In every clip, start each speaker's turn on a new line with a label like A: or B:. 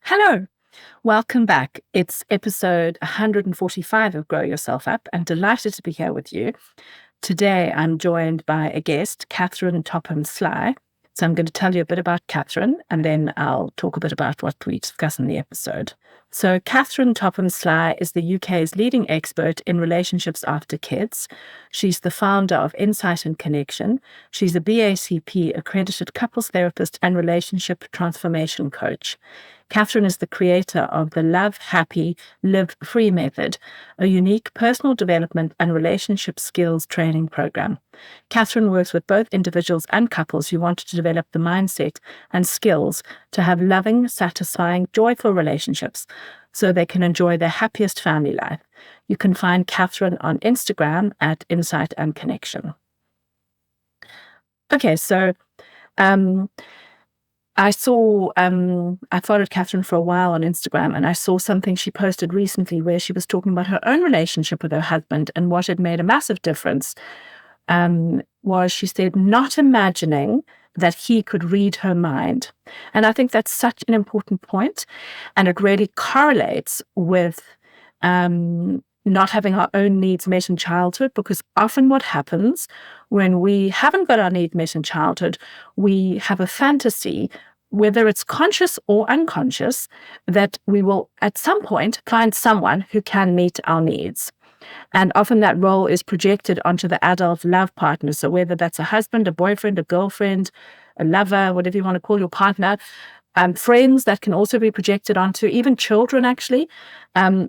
A: Hello, welcome back. It's episode 145 of Grow Yourself Up, and delighted to be here with you. Today, I'm joined by a guest, Catherine Topham Sly. So I'm going to tell you a bit about Catherine, and then I'll talk a bit about what we discuss in the episode. So Catherine Topham Sly is the UK's leading expert in relationships after kids. She's the founder of Insight and Connection. She's a BACP accredited couples therapist and relationship transformation coach. Catherine is the creator of the Love, Happy, Live Free method, a unique personal development and relationship skills training program. Catherine works with both individuals and couples who want to develop the mindset and skills to have loving, satisfying, joyful relationships so they can enjoy their happiest family life. You can find Catherine on Instagram at Insight and Connection. Okay, so I followed Catherine for a while on Instagram, and I saw something she posted recently where she was talking about her own relationship with her husband, and what had made a massive difference was, she said, not imagining that he could read her mind. And I think that's such an important point, and it really correlates with not having our own needs met in childhood, because often what happens when we haven't got our needs met in childhood, we have a fantasy, whether it's conscious or unconscious, that we will at some point find someone who can meet our needs. And often that role is projected onto the adult love partner. So whether that's a husband, a boyfriend, a girlfriend, a lover, whatever you want to call your partner, friends, that can also be projected onto, even children actually,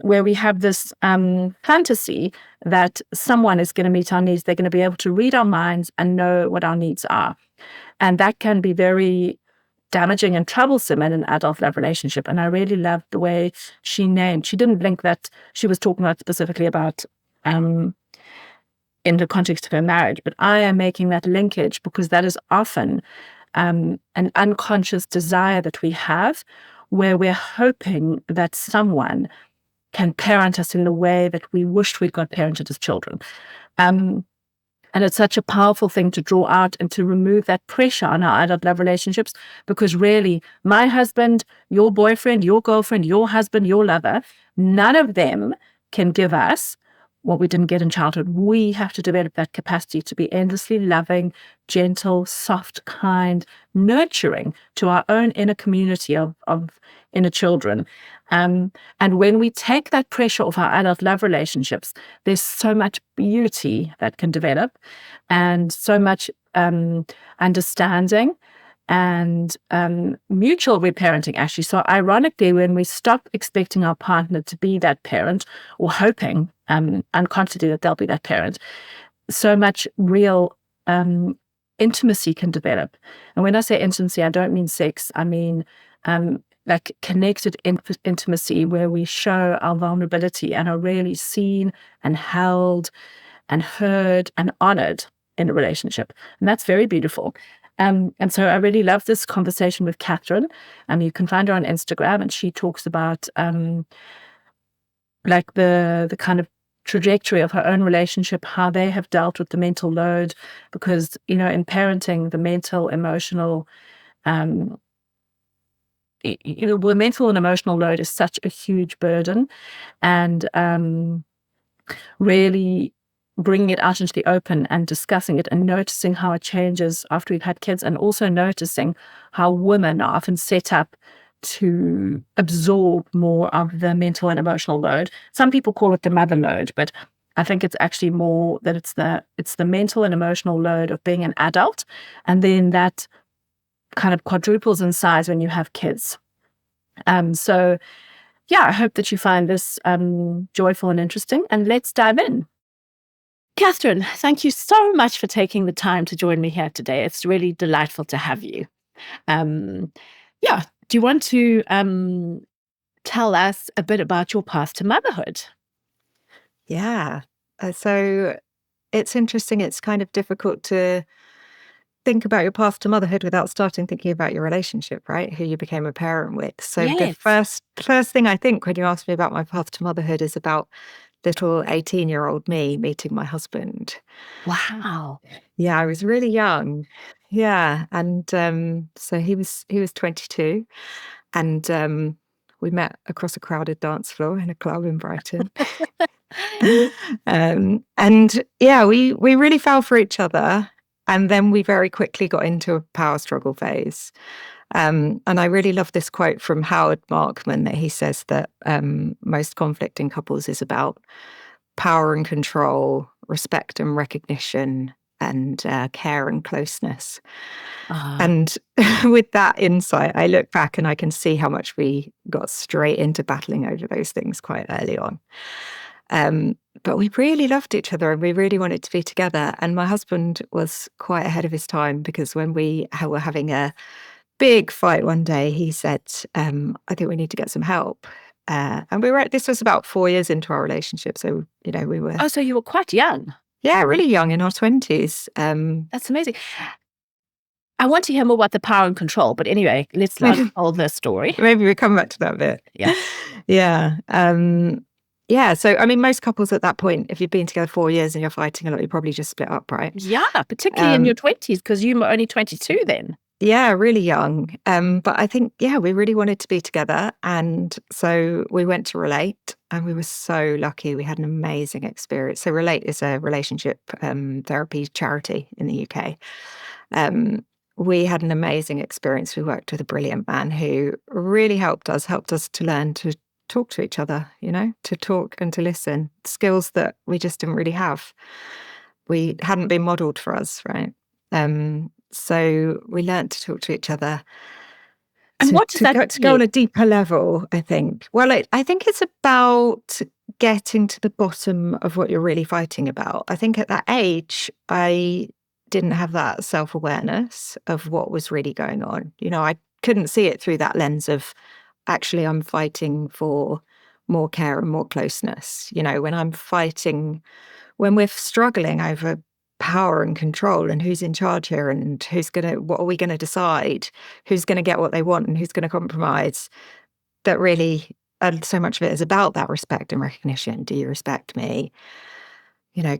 A: where we have this fantasy that someone is going to meet our needs. They're going to be able to read our minds and know what our needs are. And that can be very damaging and troublesome in an adult love relationship. And I really loved the way she didn't link that she was talking about specifically about in the context of her marriage, but I am making that linkage because that is often an unconscious desire that we have, where we're hoping that someone can parent us in the way that we wished we'd got parented as children. And it's such a powerful thing to draw out and to remove that pressure on our adult love relationships, because really, my husband, your boyfriend, your girlfriend, your husband, your lover, none of them can give us what we didn't get in childhood. We have to develop that capacity to be endlessly loving, gentle, soft, kind, nurturing to our own inner community of inner children. And when we take that pressure off our adult love relationships, there's so much beauty that can develop, and so much understanding and mutual reparenting, actually. So ironically, when we stop expecting our partner to be that parent, or hoping unconsciously that they'll be that parent, so much real intimacy can develop. And when I say intimacy, I don't mean sex. I mean like connected intimacy, where we show our vulnerability and are really seen and held and heard and honored in a relationship. And that's very beautiful. And so I really love this conversation with Catherine. You can find her on Instagram, and she talks about like the kind of trajectory of her own relationship, how they have dealt with the mental load, because, in parenting, the mental, emotional, the mental and emotional load is such a huge burden, and really bringing it out into the open and discussing it and noticing how it changes after we've had kids, and also noticing how women are often set up to absorb more of the mental and emotional load. Some people call it the mother load, but I think it's actually more that it's the mental and emotional load of being an adult, and then that kind of quadruples in size when you have kids. So yeah, I hope that you find this joyful and interesting, and let's dive in. Catherine, thank you so much for taking the time to join me here today. It's really delightful to have you. Yeah, do you want to tell us a bit about your path to motherhood?
B: Yeah. So it's interesting. It's kind of difficult to think about your path to motherhood without starting thinking about your relationship, right? Who you became a parent with. So the
A: Yes.
B: first thing I think when you ask me about my path to motherhood is about little 18-year-old me meeting my husband.
A: Wow.
B: Yeah, I was really young. Yeah. And so he was 22. And We met across a crowded dance floor in a club in Brighton. And yeah, we really fell for each other. And then we very quickly got into a power struggle phase. And I really love this quote from Howard Markman that he says that most conflict in couples is about power and control, respect and recognition, and care and closeness. And with that insight, I look back and I can see how much we got straight into battling over those things quite early on. But we really loved each other and we really wanted to be together. And my husband was quite ahead of his time, because when we were having a big fight one day, he said, I think we need to get some help. And this was about 4 years into our relationship. So, we were.
A: Oh, so you were quite young.
B: Yeah, really young, in our 20s.
A: That's amazing. I want to hear more about the power and control, but anyway, let's unfold this story.
B: Maybe we come back to that bit.
A: Yeah.
B: Yeah. Yeah. So, I mean, most couples at that point, if you've been together 4 years and you're fighting a lot, you probably just split up, right?
A: Yeah, particularly in your 20s, because you were only 22 then.
B: Yeah, really young. But I think, we really wanted to be together. And so we went to Relate, and we were so lucky. We had an amazing experience. So Relate is a relationship therapy charity in the UK. We had an amazing experience. We worked with a brilliant man who really helped us to learn to talk to each other, to talk and to listen, skills that we just didn't really have. We hadn't been modeled for us, right? So we learned to talk to each other.
A: And what does that mean?
B: To go on a deeper level, I think. Well, I think it's about getting to the bottom of what you're really fighting about. I think at that age, I didn't have that self-awareness of what was really going on. I couldn't see it through that lens of, actually, I'm fighting for more care and more closeness. When we're struggling over power and control and who's in charge here and what are we going to decide, who's going to get what they want and who's going to compromise, that really, so much of it is about that respect and recognition. Do you respect me?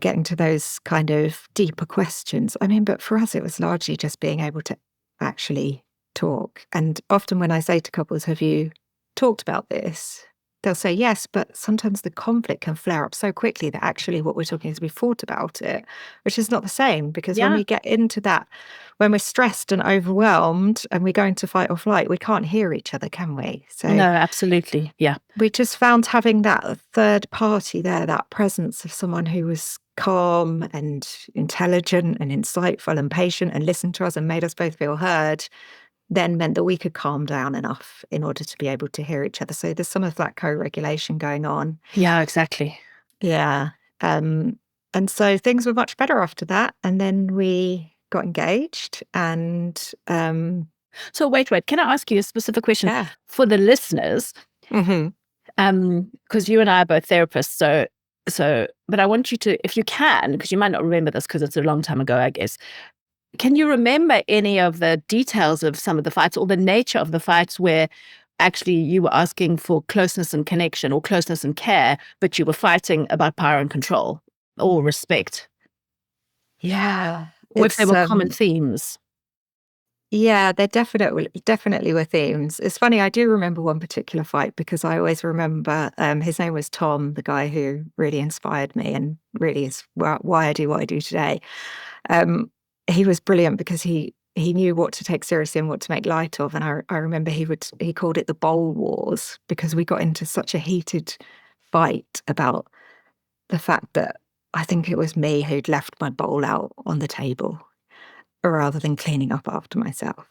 B: Getting to those kind of deeper questions. I mean, but for us, it was largely just being able to actually talk. And often when I say to couples, have you talked about this? They'll say yes, but sometimes the conflict can flare up so quickly that actually what we're talking is we thought about it, which is not the same, because when we get into that, when we're stressed and overwhelmed and we go into fight or flight, we can't hear each other, can we? So
A: no, absolutely. Yeah.
B: We just found having that third party there, that presence of someone who was calm and intelligent and insightful and patient and listened to us and made us both feel heard, then meant that we could calm down enough in order to be able to hear each other. So there's some of that co-regulation going on.
A: Yeah, exactly.
B: Yeah. And so things were much better after that. And then we got engaged and...
A: So wait, can I ask you a specific question for the listeners?
B: Mm-hmm.
A: Because you and I are both therapists, but I want you to, if you can, because you might not remember this because it's a long time ago, I guess, can you remember any of the details of some of the fights or the nature of the fights where actually you were asking for closeness and connection or closeness and care, but you were fighting about power and control or respect?
B: Yeah.
A: Or if there were common themes?
B: Yeah, there definitely were themes. It's funny, I do remember one particular fight because I always remember, his name was Tom, the guy who really inspired me and really is why I do what I do today. He was brilliant because he knew what to take seriously and what to make light of. And I remember he called it the bowl wars because we got into such a heated fight about the fact that I think it was me who'd left my bowl out on the table rather than cleaning up after myself.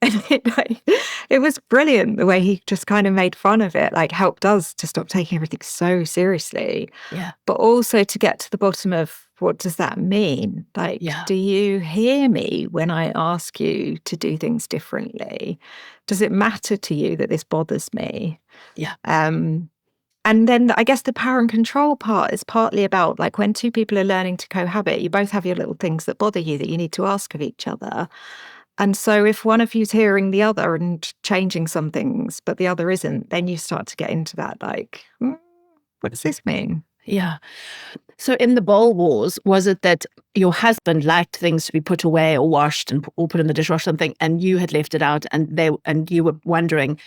B: It was brilliant the way he just kind of made fun of it, helped us to stop taking everything so seriously.
A: Yeah.
B: But also to get to the bottom of what does that mean? Do you hear me when I ask you to do things differently? Does it matter to you that this bothers me?
A: Yeah.
B: And then I guess the power and control part is partly about when two people are learning to cohabit, you both have your little things that bother you that you need to ask of each other. And so if one of you's hearing the other and changing some things, but the other isn't, then you start to get into that what does this mean?
A: Yeah. So in the bowl wars, was it that your husband liked things to be put away or washed or put in the dishwasher or something, and you had left it out, and you were wondering,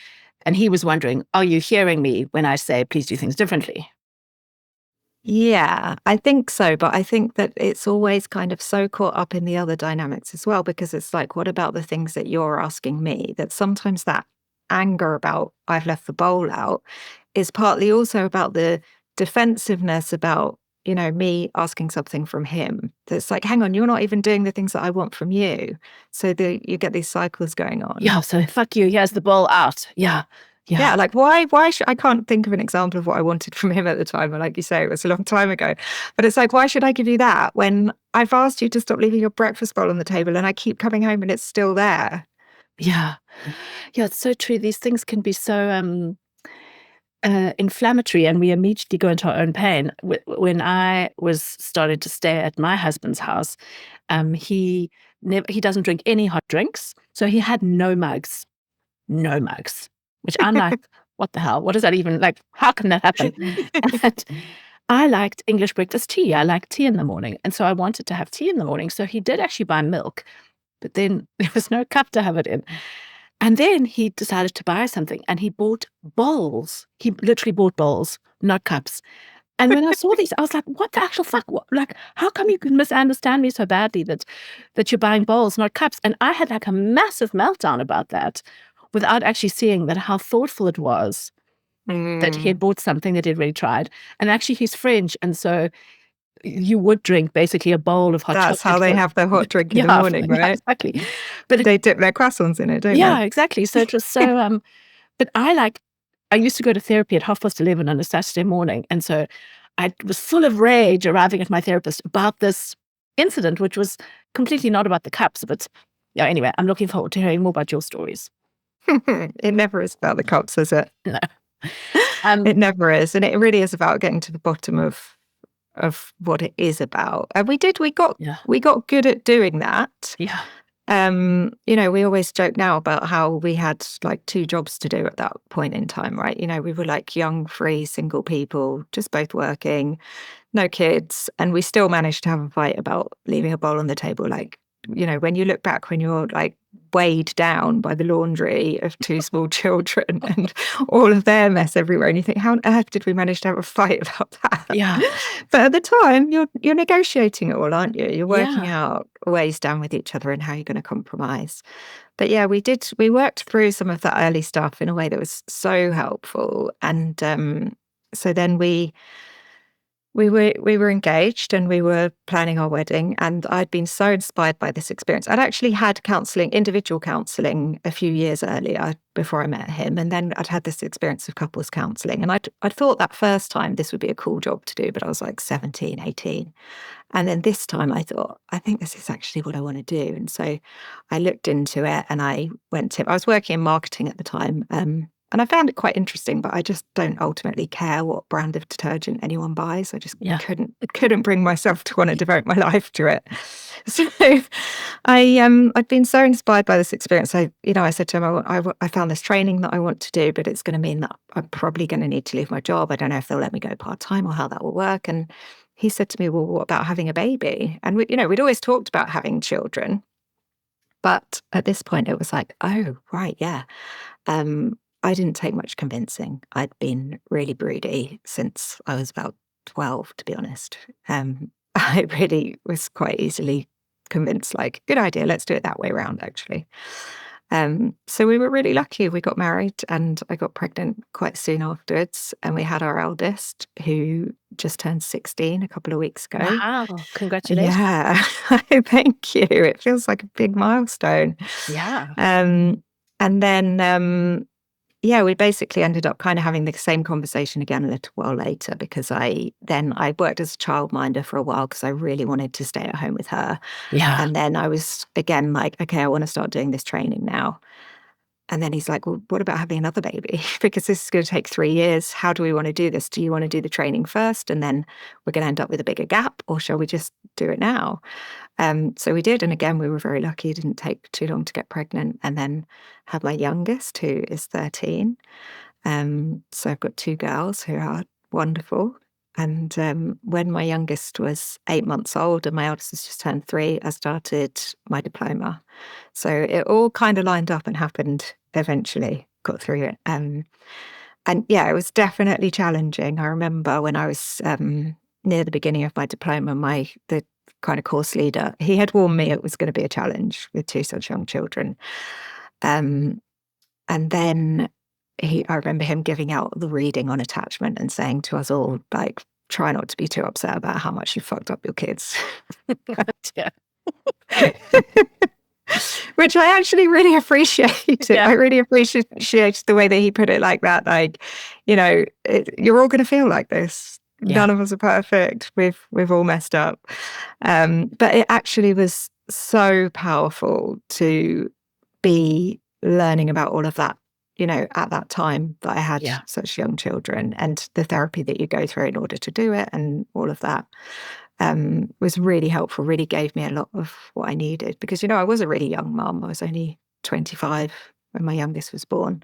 A: And he was wondering, are you hearing me when I say, please do things differently?
B: Yeah, I think so. But I think that it's always kind of so caught up in the other dynamics as well, because it's like, what about the things that you're asking me? That sometimes that anger about I've left the bowl out is partly also about the defensiveness about, me asking something from him. That's like, hang on, you're not even doing the things that I want from you. So you get these cycles going on.
A: Yeah, so fuck you. Here's the ball out. Yeah.
B: Yeah, like why should I can't think of an example of what I wanted from him at the time. And like you say, it was a long time ago. But it's like, why should I give you that when I've asked you to stop leaving your breakfast bowl on the table and I keep coming home and it's still there?
A: Yeah. Yeah, it's so true. These things can be so inflammatory, and we immediately go into our own pain. When I was started to stay at my husband's house, he doesn't drink any hot drinks, so he had no mugs, which I'm like, what the hell? What is that even like? How can that happen? And I liked English breakfast tea. I like tea in the morning, and so I wanted to have tea in the morning. So he did actually buy milk, but then there was no cup to have it in. And then he decided to buy something, and he bought bowls. He literally bought bowls, not cups. And when I saw these, I was like, what the actual fuck? Like, how come you can misunderstand me so badly that you're buying bowls, not cups? And I had like a massive meltdown about that without actually seeing that how thoughtful it was that he had bought something that he'd really tried. And actually he's French, and so you would drink basically a bowl of hot chocolate.
B: That's how they have their hot drink in the morning, right?
A: Yeah, exactly. But
B: they dip their croissants in it, don't they?
A: Yeah, exactly. So it was so, but I used to go to therapy at 11:30 on a Saturday morning. And so I was full of rage arriving at my therapist about this incident, which was completely not about the cups. But yeah, anyway, I'm looking forward to hearing more about your stories.
B: It never is about the cups, is it?
A: No.
B: It never is. And it really is about getting to the bottom of what it is about. And we got good at doing that.
A: Yeah.
B: We always joke now about how we had like 2 jobs to do at that point in time, right? We were like young, free, single people, just both working, no kids, and we still managed to have a fight about leaving a bowl on the table. Like, when you look back when you're like weighed down by the laundry of 2 small children and all of their mess everywhere, and you think, how on earth did we manage to have a fight about that?
A: Yeah.
B: But at the time, you're negotiating it all, aren't you? You're working out ways down with each other and how you're going to compromise. But yeah, we worked through some of that early stuff in a way that was so helpful. And so then we were engaged and we were planning our wedding, and I'd been so inspired by this experience. I'd actually had individual counselling a few years earlier before I met him, and then I'd had this experience of couples counselling, and I'd thought that first time this would be a cool job to do, but I was like 17, 18. And then this time I thought, I think this is actually what I want to do. And so I looked into it and I was working in marketing at the time, and I found it quite interesting, but I just don't ultimately care what brand of detergent anyone buys. I just couldn't bring myself to want to devote my life to it. So I'd been so inspired by this experience. I said to him, I found this training that I want to do, but it's going to mean that I'm probably going to need to leave my job. I don't know if they'll let me go part-time or how that will work. And he said to me, well, what about having a baby? And we'd always talked about having children. But at this point it was like, oh, right, yeah. I didn't take much convincing. I'd been really broody since I was about 12, to be honest. I really was quite easily convinced, like, good idea, let's do it that way around, actually. So we were really lucky. We got married and I got pregnant quite soon afterwards. And we had our eldest, who just turned 16 a couple of weeks ago.
A: Wow, congratulations.
B: Yeah, thank you. It feels like a big milestone.
A: Yeah.
B: And then we basically ended up kind of having the same conversation again a little while later, because I worked as a childminder for a while because I really wanted to stay at home with her.
A: Yeah.
B: And then I was again like, okay, I want to start doing this training now. And then he's like, well, what about having another baby? Because this is going to take 3 years. How do we want to do this? Do you want to do the training first and then we're going to end up with a bigger gap, or shall we just do it now? So we did. And again, we were very lucky. It didn't take too long to get pregnant, and then had my youngest, who is 13. So I've got 2 girls who are wonderful. And when my youngest was 8 months old and my eldest has just turned 3, I started my diploma. So it all kind of lined up and happened eventually. got through it. And yeah, it was definitely challenging. I remember when I was near the beginning of my diploma, the kind of course leader, he had warned me it was going to be a challenge with two such young children. And then I remember him giving out the reading on attachment and saying to us all, like, try not to be too upset about how much you fucked up your kids.
A: Yeah.
B: Which I actually really appreciated.
A: Yeah.
B: I really appreciated the way that he put it like that. Like, you're all going to feel like this.
A: Yeah.
B: None of us are perfect. We've all messed up. But it actually was so powerful to be learning about all of that, at that time that I had such young children, and the therapy that you go through in order to do it and all of that. Was really helpful, really gave me a lot of what I needed, because, I was a really young mum. I was only 25 when my youngest was born.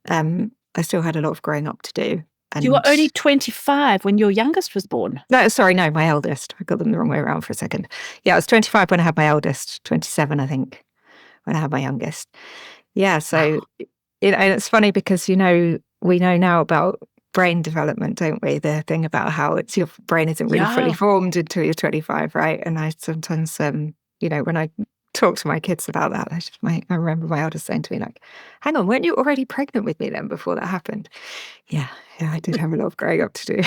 B: I still had a lot of growing up to do. And
A: You were only 25 when your youngest was born.
B: No, sorry, no, my eldest. I got them the wrong way around for a second. Yeah, I was 25 when I had my eldest, 27, I think, when I had my youngest. Yeah, so it's funny because, we know now about brain development, don't we? The thing about how your brain isn't really fully formed until you're 25, right? And I sometimes, when I talk to my kids about that, I remember my eldest saying to me, like, hang on, weren't you already pregnant with me then before that happened? Yeah, I did have a lot of growing up to do.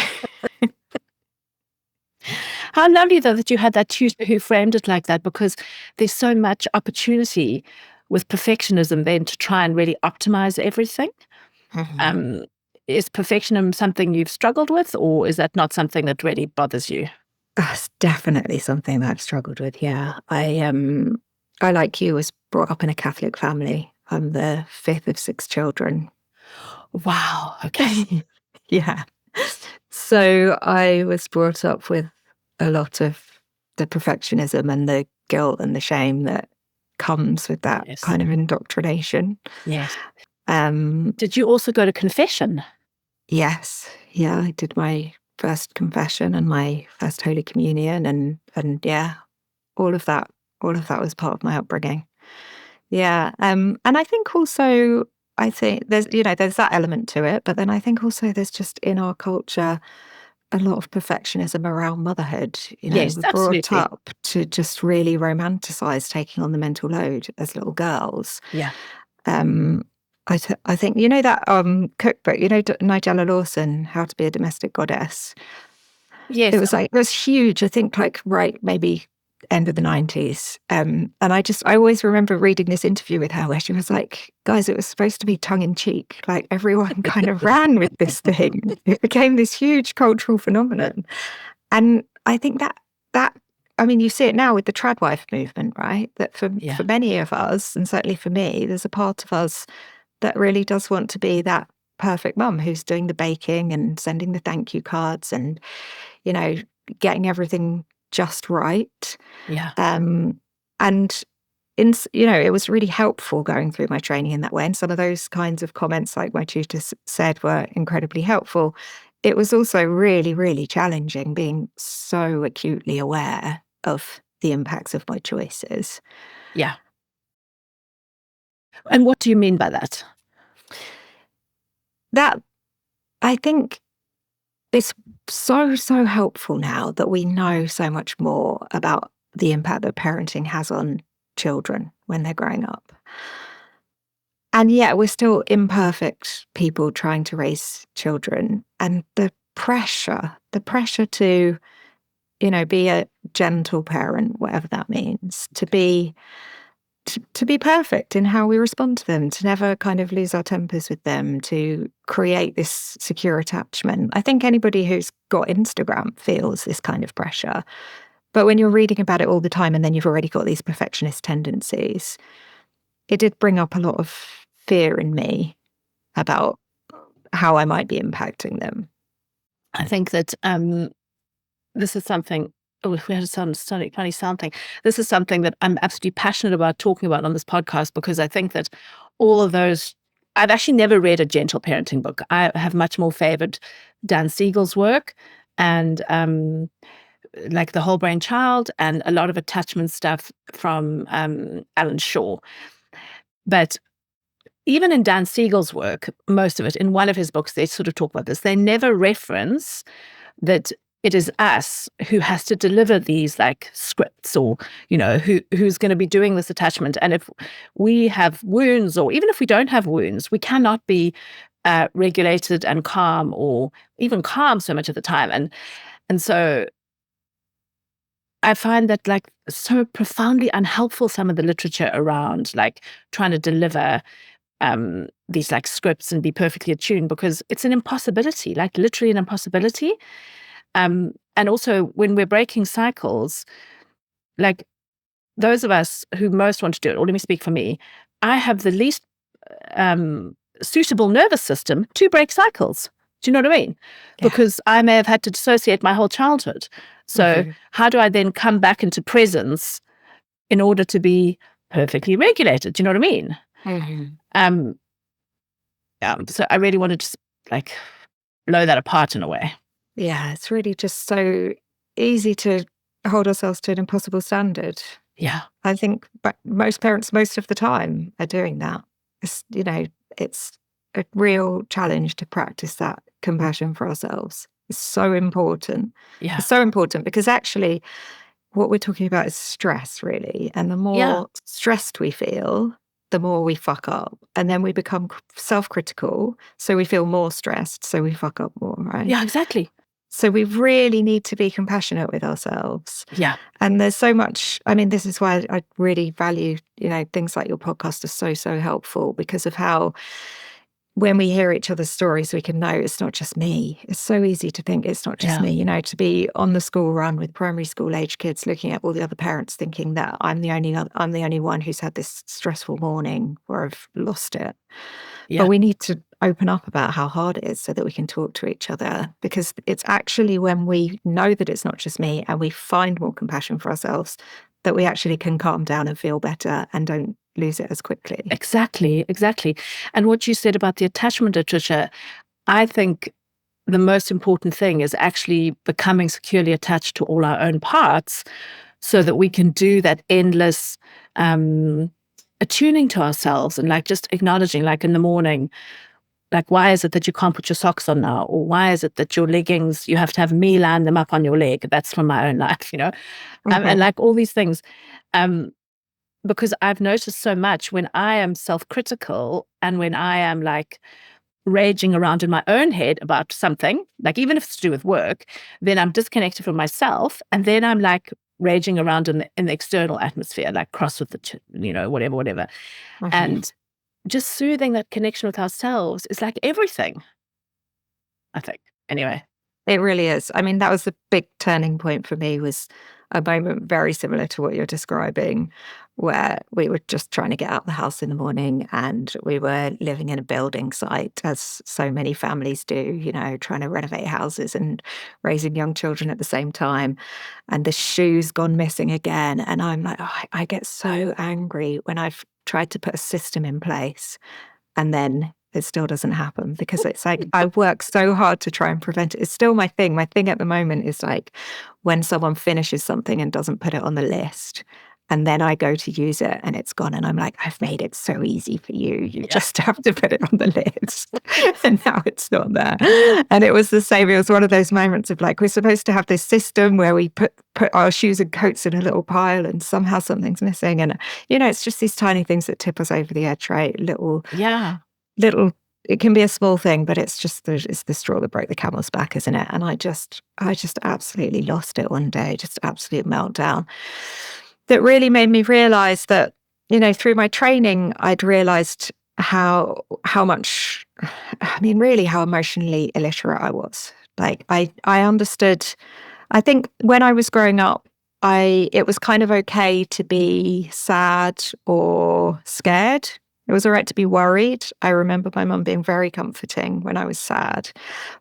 A: How lovely, though, that you had that tutor who framed it like that, because there's so much opportunity with perfectionism then to try and really optimize everything.
B: Mm-hmm.
A: Is perfectionism something you've struggled with, or is that not something that really bothers you?
B: That's definitely something that I've struggled with, yeah. I like you, was brought up in a Catholic family. I'm the fifth of six children.
A: Wow, okay.
B: Yeah. So I was brought up with a lot of the perfectionism and the guilt and the shame that comes with that kind of indoctrination.
A: Yes.
B: Um,
A: Did you also go to confession?
B: Yes. Yeah, I did my first confession and my first Holy Communion, and yeah, all of that was part of my upbringing. Yeah. And I think also, there's that element to it, but then I think also there's just in our culture a lot of perfectionism around motherhood.
A: Yes,
B: We're brought
A: absolutely.
B: up to just really romanticize taking on the mental load as little girls.
A: Yeah.
B: I think, that cookbook, Nigella Lawson, How to Be a Domestic Goddess.
A: Yes.
B: It was huge. I think right, maybe end of the 90s. And I always remember reading this interview with her where she was like, guys, it was supposed to be tongue in cheek. Like everyone kind of ran with this thing. It became this huge cultural phenomenon. And I think you see it now with the tradwife movement, right? That for many of us, and certainly for me, there's a part of us that really does want to be that perfect mum who's doing the baking and sending the thank you cards and, getting everything just right.
A: Yeah.
B: And it was really helpful going through my training in that way. And some of those kinds of comments, like my tutor said, were incredibly helpful. It was also really, really challenging being so acutely aware of the impacts of my choices.
A: Yeah. And what do you mean by that?
B: That, I think, it's so helpful now that we know so much more about the impact that parenting has on children when they're growing up. And yet we're still imperfect people trying to raise children. And the pressure to, be a gentle parent, whatever that means, to be perfect in how we respond to them, to never kind of lose our tempers with them, to create this secure attachment. I think anybody who's got Instagram feels this kind of pressure. But when you're reading about it all the time and then you've already got these perfectionist tendencies, it did bring up a lot of fear in me about how I might be impacting them.
A: I think that this is something. Oh, we had a funny sound thing. This is something that I'm absolutely passionate about talking about on this podcast, because I think that all of those. I've actually never read a gentle parenting book. I have much more favored Dan Siegel's work, and like The Whole Brain Child, and a lot of attachment stuff from Alan Shaw. But even in Dan Siegel's work, most of it, in one of his books, they sort of talk about this. They never reference that it is us who has to deliver these like scripts, or, who's going to be doing this attachment. And if we have wounds, or even if we don't have wounds, we cannot be regulated and calm, or even calm so much of the time. And so I find that like so profoundly unhelpful, some of the literature around like trying to deliver these like scripts and be perfectly attuned, because it's an impossibility, like literally an impossibility. And also when we're breaking cycles, like those of us who most want to do it, or let me speak for me, I have the least suitable nervous system to break cycles. Do you know what I mean?
B: Yeah.
A: Because I may have had to dissociate my whole childhood. So how do I then come back into presence in order to be perfectly regulated? Do you know what I mean? So I really wanted to like blow that apart in a way.
B: Yeah, it's really just so easy to hold ourselves to an impossible standard.
A: Yeah.
B: I think most parents, most of the time, are doing that. It's a real challenge to practice that compassion for ourselves. It's so important.
A: Yeah.
B: It's so important because actually what we're talking about is stress, really. And the more stressed we feel, the more we fuck up. And then we become self-critical. So we feel more stressed. So we fuck up more, right?
A: Yeah, exactly.
B: So we really need to be compassionate with ourselves.
A: Yeah.
B: And there's so much, I mean, this is why I really value, things like your podcast are so, so helpful, because of how when we hear each other's stories, we can know it's not just me. It's so easy to think it's not just me, to be on the school run with primary school age kids, looking at all the other parents, thinking that I'm the only one who's had this stressful morning where I've lost it. Yeah. But we need to open up about how hard it is so that we can talk to each other, because it's actually when we know that it's not just me and we find more compassion for ourselves that we actually can calm down and feel better and don't lose it as quickly.
A: Exactly. And what you said about the attachment literature, I think the most important thing is actually becoming securely attached to all our own parts, so that we can do that endless attuning to ourselves, and like just acknowledging, like in the morning, like, why is it that you can't put your socks on now? Or why is it that your leggings, you have to have me line them up on your leg? That's from my own life, and like all these things. Because I've noticed so much when I am self-critical and when I am like raging around in my own head about something, like even if it's to do with work, then I'm disconnected from myself. And then I'm like raging around in the external atmosphere, like cross with the, whatever. And just soothing that connection with ourselves is like everything, I think. Anyway.
B: It really is. I mean, that was the big turning point for me, was a moment very similar to what you're describing, where we were just trying to get out of the house in the morning, and we were living in a building site, as so many families do, trying to renovate houses and raising young children at the same time. And the shoe's gone missing again. And I'm like, I get so angry when I've tried to put a system in place and then it still doesn't happen, because it's like I work so hard to try and prevent it. It's still my thing. My thing at the moment is like when someone finishes something and doesn't put it on the list, and then I go to use it and it's gone, and I'm like, I've made it so easy for you. You just have to put it on the list. And now it's not there. And it was the same. It was one of those moments of like, we're supposed to have this system where we put our shoes and coats in a little pile, and somehow something's missing. And, it's just these tiny things that tip us over the edge, right? Little, it can be a small thing, but it's the straw that broke the camel's back, isn't it? And I just absolutely lost it one day, just absolute meltdown. That really made me realize that, through my training, I'd realized how much, really how emotionally illiterate I was. Like I understood, I think when I was growing up, it was kind of okay to be sad or scared. It was all right to be worried. I remember my mum being very comforting when I was sad.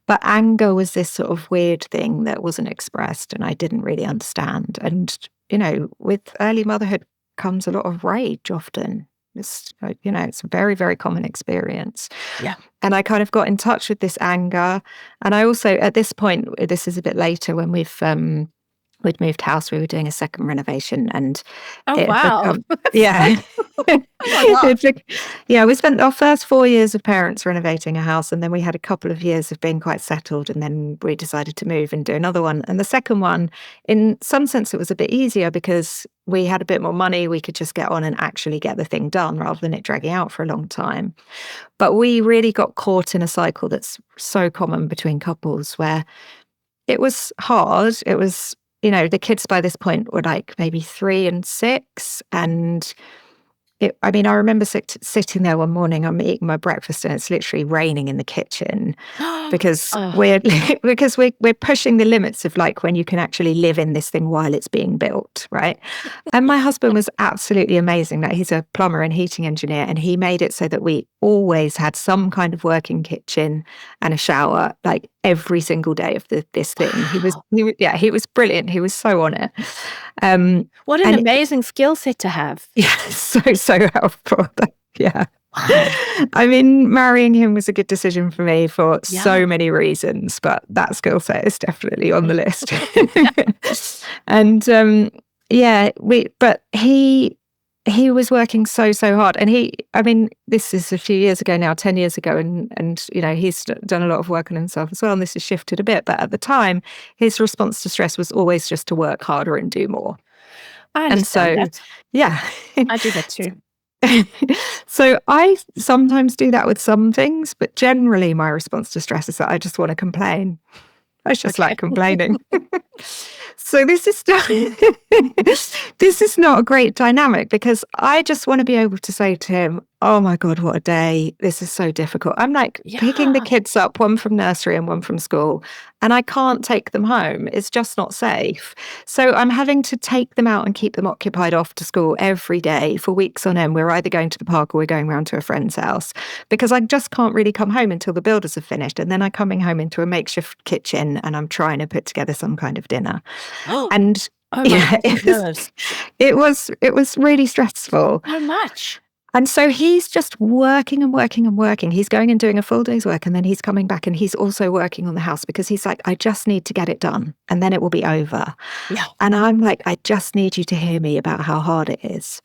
B: But anger was this sort of weird thing that wasn't expressed and I didn't really understand. And, with early motherhood comes a lot of rage often. It's a very, very common experience.
A: Yeah.
B: And I kind of got in touch with this anger. And I also, at this point, this is a bit later when we've we'd moved house, we were doing a second renovation, and
A: Oh,
B: it had
A: wow.
B: become, yeah.
A: Oh my God.
B: Yeah, we spent our first 4 years of parents renovating a house, and then we had a couple of years of being quite settled, and then we decided to move and do another one. And the second one, in some sense, it was a bit easier because we had a bit more money. We could just get on and actually get the thing done rather than it dragging out for a long time. But we really got caught in a cycle that's so common between couples where it was hard. It was, the kids by this point were like maybe 3 and 6. And I remember sitting there one morning, I'm eating my breakfast and it's literally raining in the kitchen because
A: Oh,
B: we're pushing the limits of like when you can actually live in this thing while it's being built, right? And my husband was absolutely amazing. Like, he's a plumber and heating engineer, and he made it so that we always had some kind of working kitchen and a shower like every single day of this thing.
A: wow.
B: He was brilliant. He was so on it.
A: What an
B: And
A: amazing skill set to have.
B: yeah, so helpful. Yeah.
A: Wow.
B: Marrying him was a good decision for me for
A: Yeah.
B: so many reasons, but that skill set is definitely on the list. And but he was working so hard, and this is a few years ago now, 10 years ago, and he's done a lot of work on himself as well, and this has shifted a bit, but at the time his response to stress was always just to work harder and do more.
A: I
B: And so,
A: understand that.
B: yeah.
A: I do that too.
B: So I sometimes do that with some things, but generally my response to stress is that I just want to complain. I just like complaining. So this is this is not a great dynamic because I just want to be able to say to him, "Oh my God, what a day. This is so difficult." I'm like picking the
A: Yeah.
B: kids up, one from nursery and one from school, and I can't take them home. It's just not safe. So I'm having to take them out and keep them occupied off to school every day for weeks on end. We're either going to the park or we're going round to a friend's house because I just can't really come home until the builders have finished. And then I'm coming home into a makeshift kitchen and I'm trying to put together some kind of dinner. And
A: Oh my goodness.
B: it was really stressful.
A: How much?
B: And so he's just working and working and working. He's going and doing a full day's work, and then he's coming back and he's also working on the house because he's like, I just need to get it done and then it will be over.
A: Yeah.
B: And I'm like, I just need you to hear me about how hard it is.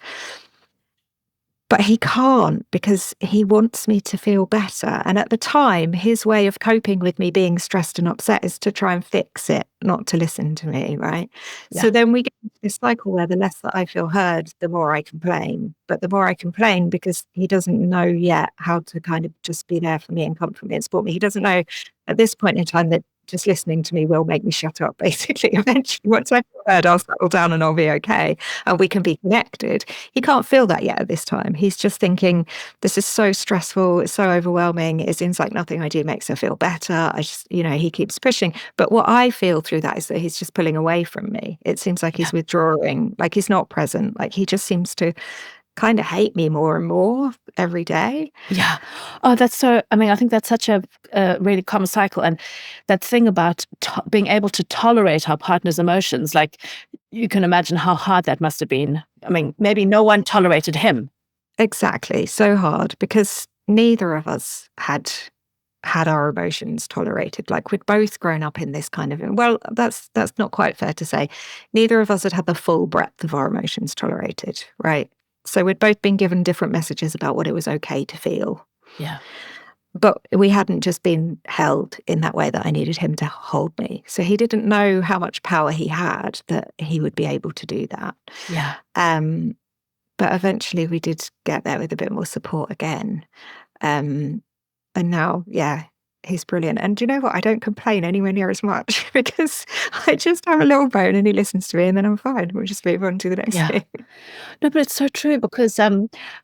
B: But he can't because he wants me to feel better. And at the time, his way of coping with me being stressed and upset is to try and fix it, not to listen to me, right?
A: Yeah.
B: So then we get into this cycle where the less that I feel heard, the more I complain. But the more I complain because he doesn't know yet how to kind of just be there for me and comfort me and support me. He doesn't know at this point in time that just listening to me will make me shut up, basically. Eventually, once I've heard, I'll settle down and I'll be okay and we can be connected. He can't feel that yet at this time. He's just thinking, this is so stressful, it's so overwhelming. It seems like nothing I do makes her feel better. He keeps pushing. But what I feel through that is that he's just pulling away from me. It seems like he's withdrawing, like he's not present, like he just seems to kind of hate me more and more every day.
A: Yeah. Oh, that's so, I think that's such a really common cycle. And that thing about being able to tolerate our partner's emotions, like you can imagine how hard that must have been. Maybe no one tolerated him.
B: Exactly. So hard because neither of us had our emotions tolerated. Like we'd both grown up in this kind of, well, that's not quite fair to say. Neither of us had the full breadth of our emotions tolerated, right? So we'd both been given different messages about what it was okay to feel.
A: Yeah.
B: But we hadn't just been held in that way that I needed him to hold me. So he didn't know how much power he had that he would be able to do that.
A: Yeah.
B: But eventually we did get there with a bit more support again. And now, he's brilliant. And do you know what? I don't complain anywhere near as much because I just have a little bone and he listens to me and then I'm fine. We'll just move on to the next thing.
A: No, but it's so true because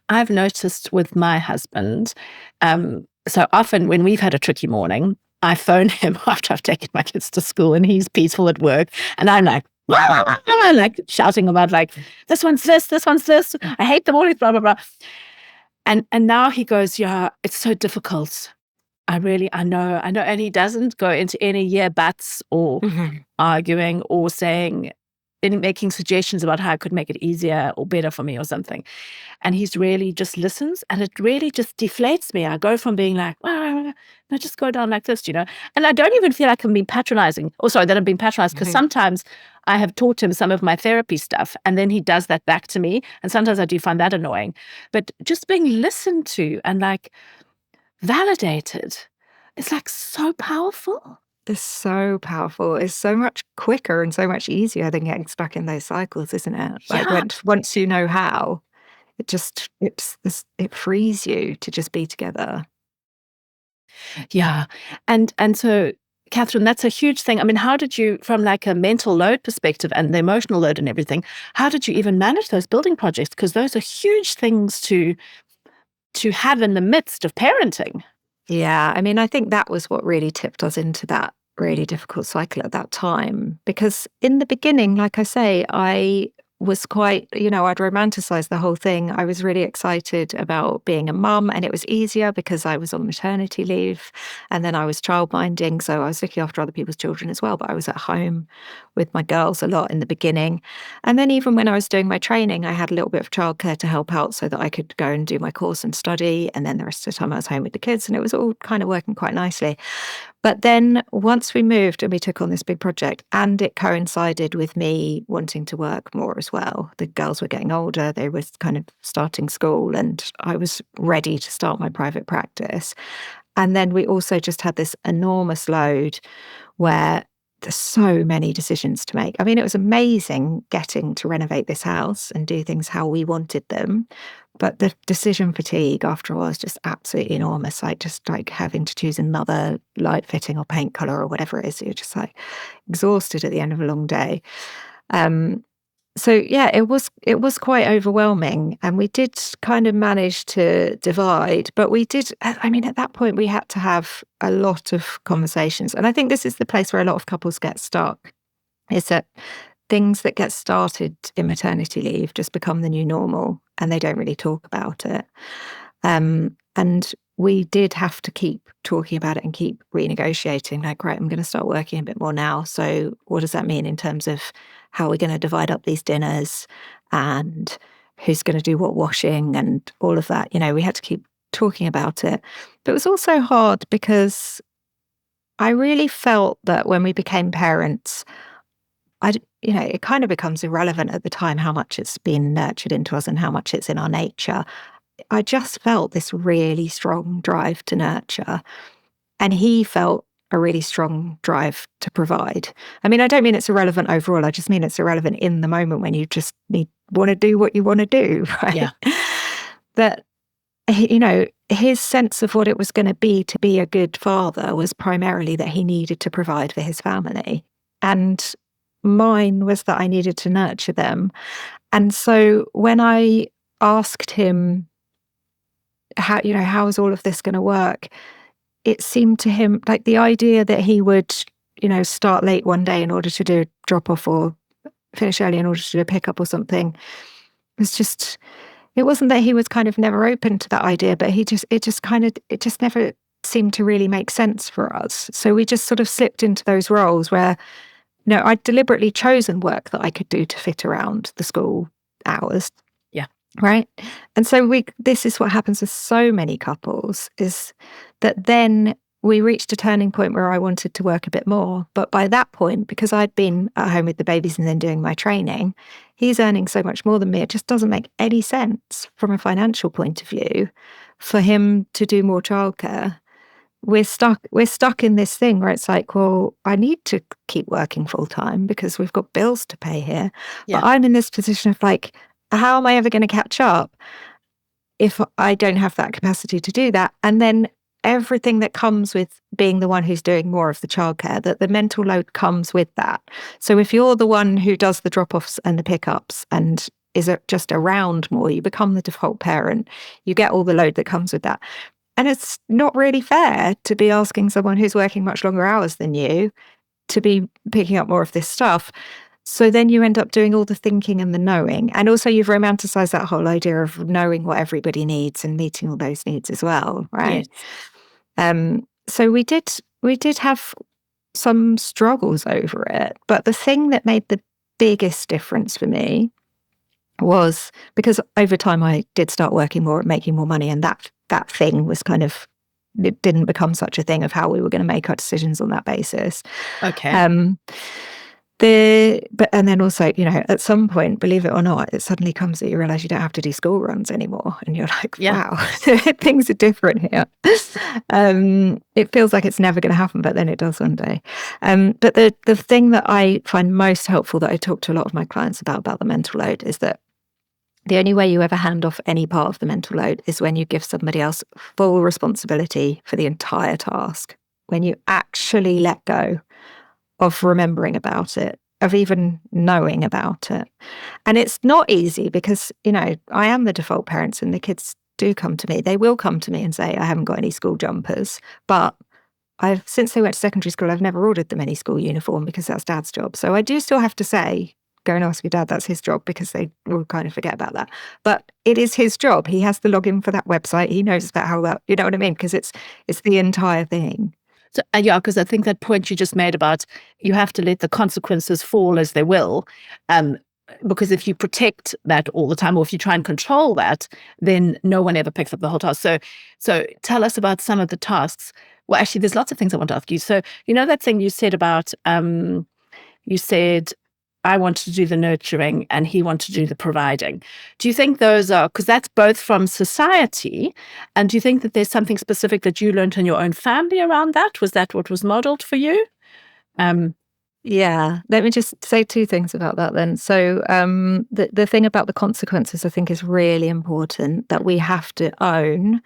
A: I've noticed with my husband, so often when we've had a tricky morning, I phone him after I've taken my kids to school and he's peaceful at work. And I'm like, like shouting about like, this one's this one's this. I hate them all, blah, blah, blah. And now he goes, yeah, it's so difficult. I know. And he doesn't go into any yeah buts or arguing or saying then making suggestions about how I could make it easier or better for me or something. And he's really just listens, and it really just deflates me. I go from being like, no, just go down like this, And I don't even feel like I'm being patronizing. Or sorry, that I'm being patronized, because sometimes I have taught him some of my therapy stuff, and then he does that back to me. And sometimes I do find that annoying. But just being listened to and like validated, it's like so powerful.
B: It's so powerful. It's so much quicker and so much easier than getting stuck in those cycles, isn't it? Like
A: Yeah.
B: once you know how, it frees you to just be together.
A: Yeah. And so, Catherine, that's a huge thing. I mean, how did you, from like a mental load perspective and the emotional load and everything, how did you even manage those building projects? Because those are huge things to have in the midst of parenting.
B: Yeah, I mean, I think that was what really tipped us into that really difficult cycle at that time. Because in the beginning, like I say, I was quite, I'd romanticized the whole thing. I was really excited about being a mum, and it was easier because I was on maternity leave and then I was childminding. So I was looking after other people's children as well, but I was at home with my girls a lot in the beginning. And then even when I was doing my training, I had a little bit of childcare to help out so that I could go and do my course and study. And then the rest of the time I was home with the kids, and it was all kind of working quite nicely. But then once we moved and we took on this big project, and it coincided with me wanting to work more as well. The girls were getting older, they were kind of starting school, and I was ready to start my private practice. And then we also just had this enormous load where there's so many decisions to make. I mean, it was amazing getting to renovate this house and do things how we wanted them. But the decision fatigue after a while was just absolutely enormous. Like just like having to choose another light fitting or paint color or whatever it is. You're just like exhausted at the end of a long day. So yeah, it was quite overwhelming, and we did kind of manage to divide, but we did. I mean, at that point, we had to have a lot of conversations, and I think this is the place where a lot of couples get stuck. Is that things that get started in maternity leave just become the new normal, and they don't really talk about it. And we did have to keep talking about it and keep renegotiating. Like, right, I'm going to start working a bit more now. So, what does that mean in terms of how we're going to divide up these dinners and who's going to do what washing and all of that? We had to keep talking about it. But it was also hard because I really felt that when we became parents, it kind of becomes irrelevant at the time how much it's been nurtured into us and how much it's in our nature. I just felt this really strong drive to nurture, and he felt a really strong drive to provide. I mean, I don't mean it's irrelevant overall. I just mean it's irrelevant in the moment when you just want to do what you want to do, right?
A: Yeah.
B: That, his sense of what it was going to be a good father was primarily that he needed to provide for his family. And mine was that I needed to nurture them. And so when I asked him, how is all of this going to work? It seemed to him like the idea that he would, start late one day in order to do a drop off or finish early in order to do a pickup or something was just, it wasn't that he was kind of never open to that idea, but it just never seemed to really make sense for us. So we just sort of slipped into those roles where, I'd deliberately chosen work that I could do to fit around the school hours.
A: Yeah.
B: Right. And so this is what happens with so many couples, is that then we reached a turning point where I wanted to work a bit more. But by that point, because I'd been at home with the babies and then doing my training, he's earning so much more than me. It just doesn't make any sense from a financial point of view for him to do more childcare. We're stuck in this thing where it's like, well, I need to keep working full time because we've got bills to pay here.
A: Yeah.
B: But I'm in this position of like, how am I ever going to catch up if I don't have that capacity to do that? And then everything that comes with being the one who's doing more of the childcare, that the mental load comes with that. So if you're the one who does the drop-offs and the pickups and is just around more, you become the default parent, you get all the load that comes with that. And it's not really fair to be asking someone who's working much longer hours than you to be picking up more of this stuff. So then you end up doing all the thinking and the knowing. And also you've romanticized that whole idea of knowing what everybody needs and meeting all those needs as well, right?
A: Yes.
B: So we did have some struggles over it. But the thing that made the biggest difference for me was because over time I did start working more and making more money, and that thing was kind of, it didn't become such a thing of how we were going to make our decisions on that basis.
A: Okay.
B: And then also, at some point, believe it or not, it suddenly comes that you realize you don't have to do school runs anymore, and you're like, wow, things are different here. It feels like it's never going to happen, but then it does one day. But the thing that I find most helpful, that I talk to a lot of my clients about the mental load, is that the only way you ever hand off any part of the mental load is when you give somebody else full responsibility for the entire task. When you actually let go of remembering about it, of even knowing about it. And it's not easy because, I am the default parents, and the kids do come to me. They will come to me and say, I haven't got any school jumpers. But since they went to secondary school, I've never ordered them any school uniform because that's Dad's job. So I do still have to say, go and ask your dad, that's his job, because they will kind of forget about that. But it is his job. He has the login for that website. He knows about how that, you know what I mean? Because it's the entire thing.
A: So, yeah, because I think that point you just made about you have to let the consequences fall as they will, because if you protect that all the time, or if you try and control that, then no one ever picks up the whole task. So tell us about some of the tasks. Well, actually, there's lots of things I want to ask you. So, that thing you said about, you said, I want to do the nurturing and he wanted to do the providing. Do you think those are, because that's both from society, and do you think that there's something specific that you learned in your own family around that? Was that what was modeled for you?
B: Yeah, let me just say two things about that then. So the thing about the consequences, I think, is really important, that we have to own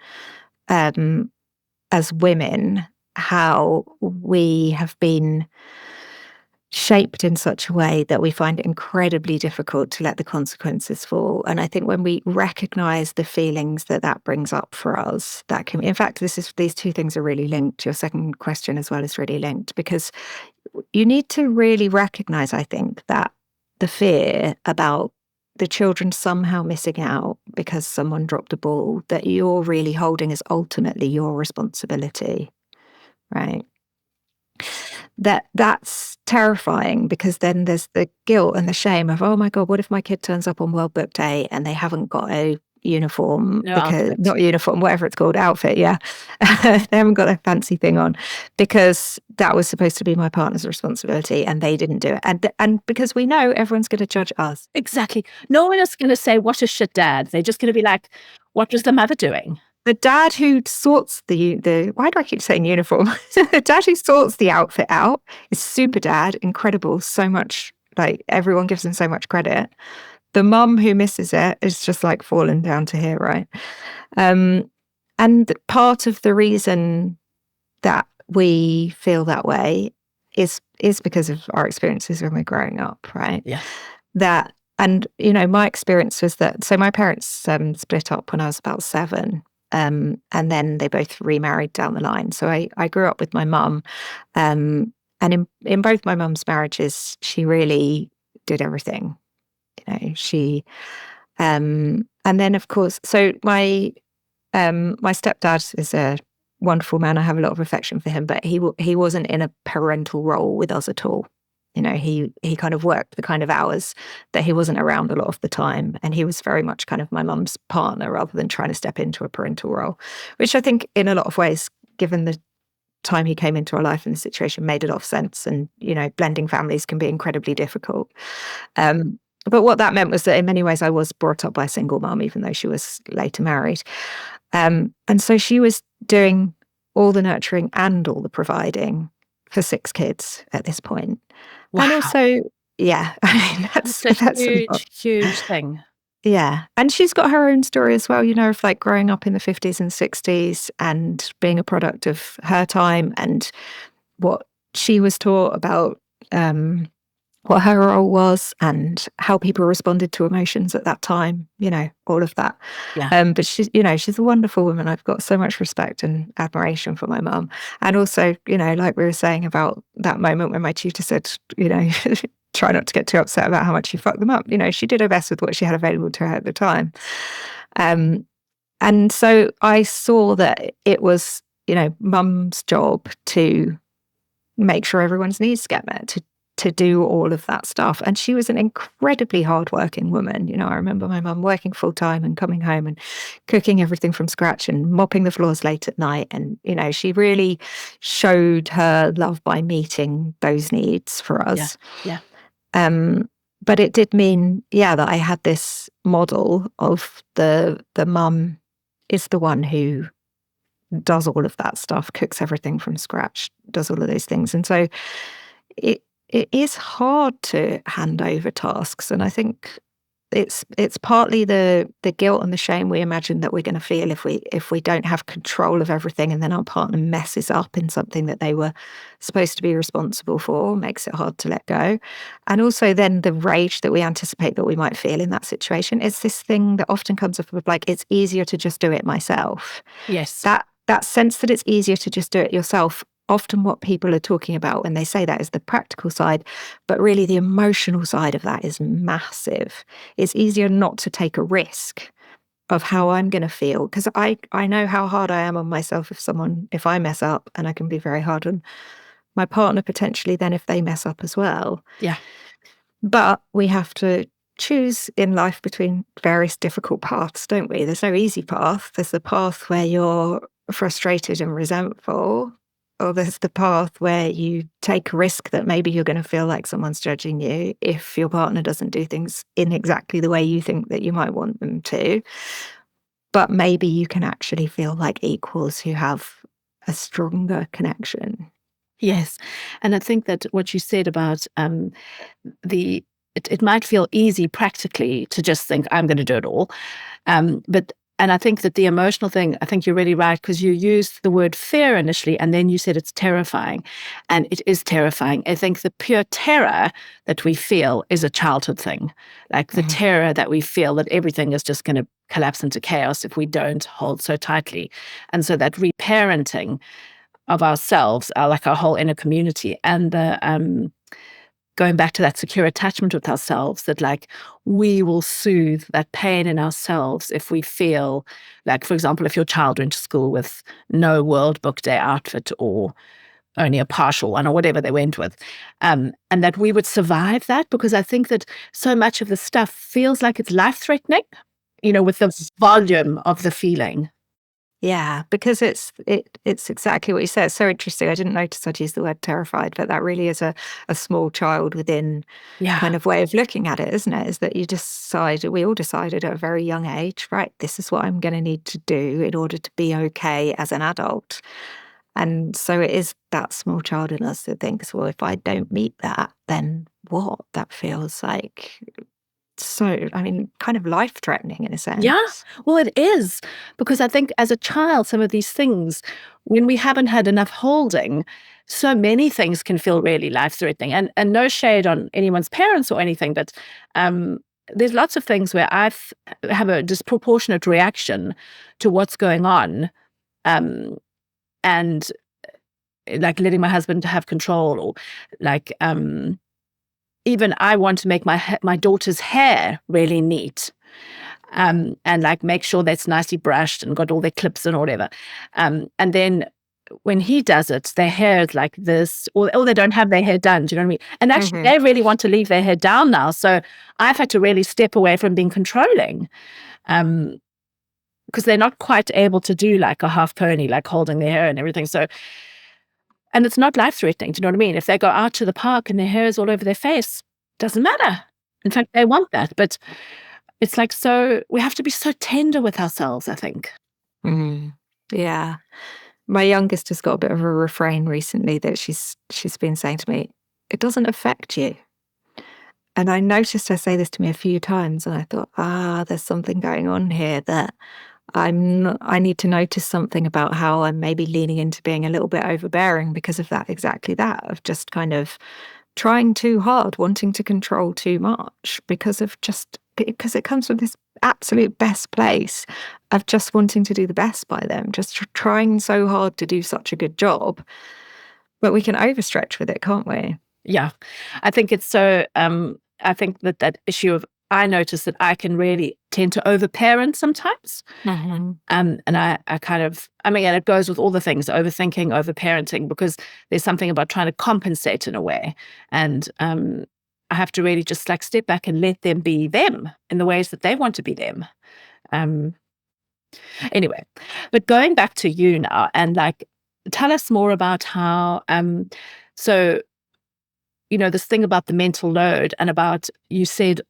B: as women how we have been shaped in such a way that we find it incredibly difficult to let the consequences fall. And I think when we recognize the feelings that brings up for us, that can, in fact, these two things are really linked. Your second question as well is really linked, because you need to really recognize, I think, that the fear about the children somehow missing out because someone dropped a ball that you're really holding is ultimately your responsibility, right? That's terrifying, because then there's the guilt and the shame of, oh my God, what if my kid turns up on World Book Day and they haven't got a uniform, not uniform, whatever it's called, outfit, yeah. They haven't got a fancy thing on because that was supposed to be my partner's responsibility and they didn't do it. And because we know everyone's going to judge us.
A: Exactly. No one is going to say, what a shit dad. They're just going to be like, what was the mother doing?
B: The dad who sorts the why do I keep saying uniform? The dad who sorts the outfit out is super dad, incredible, so much, like everyone gives him so much credit. The mum who misses it is just like fallen down to here, right? And part of the reason that we feel that way is because of our experiences when we're growing up, right?
A: Yeah.
B: And my experience was that, so my parents split up when I was about 7. And then they both remarried down the line. So I grew up with my mum. And in both my mum's marriages, she really did everything. She, and then of course, so my stepdad is a wonderful man. I have a lot of affection for him, but he wasn't in a parental role with us at all. He kind of worked the kind of hours that he wasn't around a lot of the time. And he was very much kind of my mum's partner rather than trying to step into a parental role, which I think in a lot of ways, given the time he came into our life and the situation, made a lot of sense. And, blending families can be incredibly difficult. But what that meant was that in many ways I was brought up by a single mum, even though she was later married. And so she was doing all the nurturing and all the providing for 6 kids at this point.
A: Wow.
B: And also, yeah, I mean, that's
A: a huge thing.
B: Yeah. And she's got her own story as well, of like growing up in the 50s and 60s and being a product of her time and what she was taught about what her role was and how people responded to emotions at that time, all of that.
A: Yeah.
B: But she's a wonderful woman. I've got so much respect and admiration for my mum. And also, like we were saying about that moment when my tutor said, try not to get too upset about how much you fucked them up. She did her best with what she had available to her at the time. And so I saw that it was, mum's job to make sure everyone's needs get met, to do all of that stuff. And she was an incredibly hardworking woman. You know, I remember my mum working full time and coming home and cooking everything from scratch and mopping the floors late at night. And, you know, she really showed her love by meeting those needs for us.
A: Yeah.
B: But it did mean, that I had this model of the mum is the one who does all of that stuff, cooks everything from scratch, does all of those things. And so it is hard to hand over tasks. And I think it's partly the guilt and the shame we imagine that we're going to feel if we don't have control of everything, and then our partner messes up in something that they were supposed to be responsible for, makes it hard to let go. And also then the rage that we anticipate that we might feel in that situation. It's this thing that often comes up with like, it's easier to just do it myself.
A: Yes.
B: That sense that it's easier to just do it yourself, often what people are talking about when they say that is the practical side, but really the emotional side of that is massive. It's easier not to take a risk of how I'm going to feel, because I know how hard I am on myself if I mess up, and I can be very hard on my partner potentially then if they mess up as well.
A: Yeah.
B: But we have to choose in life between various difficult paths, don't we? There's no easy path. There's the path where you're frustrated and resentful, or there's the path where you take a risk that maybe you're going to feel like someone's judging you if your partner doesn't do things in exactly the way you think that you might want them to. But maybe you can actually feel like equals who have a stronger connection.
A: Yes. And I think that what you said about it might feel easy practically to just think, I'm going to do it all. And I think that the emotional thing, I think you're really right, because you used the word fear initially, and then you said it's terrifying. And it is terrifying. I think the pure terror that we feel is a childhood thing, like the terror that we feel that everything is just going to collapse into chaos if we don't hold so tightly. And so that reparenting of ourselves, like our whole inner community, and the going back to that secure attachment with ourselves, that like we will soothe that pain in ourselves if we feel like, for example, if your child went to school with no World Book Day outfit or only a partial one or whatever they went with, and that we would survive that, because I think that so much of the stuff feels like it's life-threatening, with the volume of the feeling.
B: Yeah, because it's exactly what you said. It's so interesting. I didn't notice I'd use the word terrified, but that really is a small child within kind of way of looking at it, isn't it? Is that we all decided at a very young age, right, this is what I'm going to need to do in order to be okay as an adult. And so it is that small child in us that thinks, well, if I don't meet that, then what? That feels like kind of life-threatening in a sense.
A: Yeah, well, it is, because I think as a child, some of these things, when we haven't had enough holding, so many things can feel really life-threatening. And no shade on anyone's parents or anything, but there's lots of things where I have a disproportionate reaction to what's going on, and like letting my husband have control, or like even I want to make my daughter's hair really neat, and like make sure that's nicely brushed and got all their clips and whatever. And then when he does it, their hair is like this, or they don't have their hair done. Do you know what I mean? And actually, they really want to leave their hair down now. So I've had to really step away from being controlling, because they're not quite able to do like a half pony, like holding their hair and everything. So. And it's not life-threatening, do you know what I mean? If they go out to the park and their hair is all over their face, doesn't matter. In fact, they want that. But it's like, so we have to be so tender with ourselves, I think.
B: Yeah. My youngest has got a bit of a refrain recently that she's been saying to me, it doesn't affect you. And I noticed her say this to me a few times, and I thought, there's something going on here that I need to notice something about how I'm maybe leaning into being a little bit overbearing because of that, exactly that, of just kind of trying too hard, wanting to control too much because it comes from this absolute best place of just wanting to do the best by them, just trying so hard to do such a good job. But we can overstretch with it, can't we?
A: Yeah. I think it's so, I think that issue of I notice that I can really tend to overparent sometimes.
B: Mhm.
A: And I kind of, and it goes with all the things, overthinking, overparenting, because there's something about trying to compensate in a way. And I have to really just like step back and let them be them in the ways that they want to be them. Um, anyway, but going back to you now, and like, tell us more about how, so, this thing about the mental load, and about, you said